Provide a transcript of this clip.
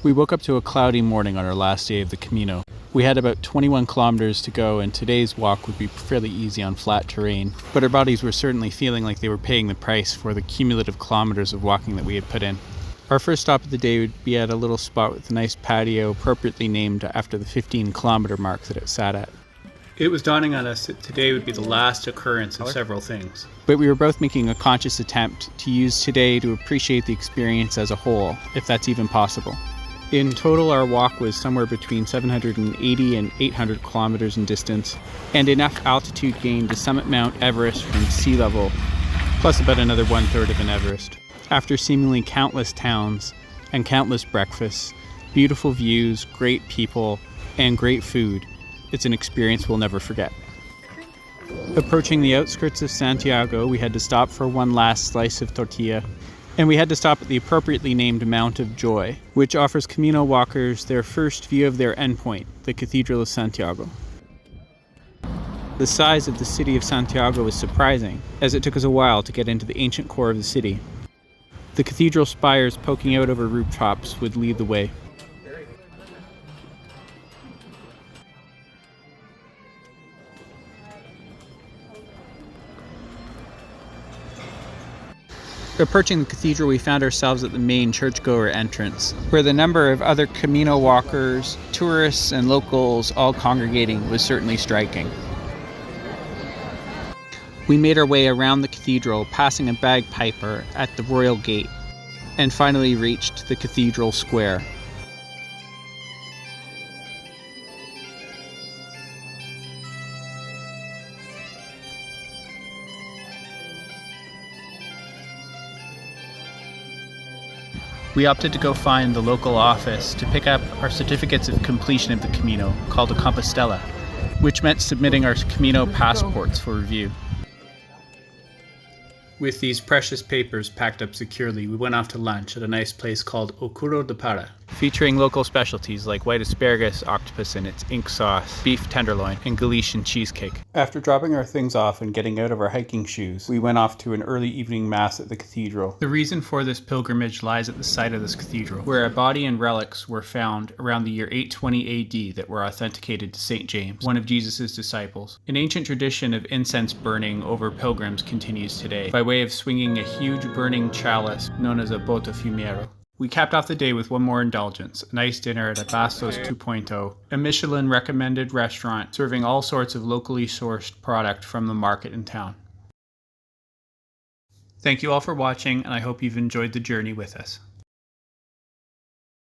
We woke up to a cloudy morning on our last day of the Camino. We had about 21 kilometers to go, and today's walk would be fairly easy on flat terrain, but our bodies were certainly feeling like they were paying the price for the cumulative kilometers of walking that we had put in. Our first stop of the day would be at a little spot with a nice patio appropriately named after the 15-kilometer mark that it sat at. It was dawning on us that today would be the last occurrence of several things. But we were both making a conscious attempt to use today to appreciate the experience as a whole, if that's even possible. In total, our walk was somewhere between 780 and 800 kilometers in distance, and enough altitude gain to summit Mount Everest from sea level, plus about another one-third of an Everest. After seemingly countless towns and countless breakfasts, beautiful views, great people, and great food, it's an experience we'll never forget. Approaching the outskirts of Santiago, we had to stop for one last slice of tortilla, and we had to stop at the appropriately named Mount of Joy, which offers Camino walkers their first view of their endpoint, the Cathedral of Santiago. The size of the city of Santiago was surprising, as it took us a while to get into the ancient core of the city. The cathedral spires poking out over rooftops would lead the way. Approaching the cathedral, we found ourselves at the main churchgoer entrance, where the number of other Camino walkers, tourists, and locals all congregating was certainly striking. We made our way around the cathedral, passing a bagpiper at the royal gate, and finally reached the cathedral square. We opted to go find the local office to pick up our certificates of completion of the Camino, called a Compostela, which meant submitting our Camino passports for review. With these precious papers packed up securely, we went off to lunch at a nice place called Ocuro de Para, featuring local specialties like white asparagus, octopus in its ink sauce, beef tenderloin, and Galician cheesecake. After dropping our things off and getting out of our hiking shoes, we went off to an early evening mass at the cathedral. The reason for this pilgrimage lies at the site of this cathedral, where a body and relics were found around the year 820 AD that were authenticated to St. James, one of Jesus' disciples. An ancient tradition of incense burning over pilgrims continues today, by way of swinging a huge burning chalice known as a bota fumero. We capped off the day with one more indulgence, a nice dinner at a Bastos 2.0, a Michelin-recommended restaurant serving all sorts of locally sourced product from the market in town. Thank you all for watching, and I hope you've enjoyed the journey with us.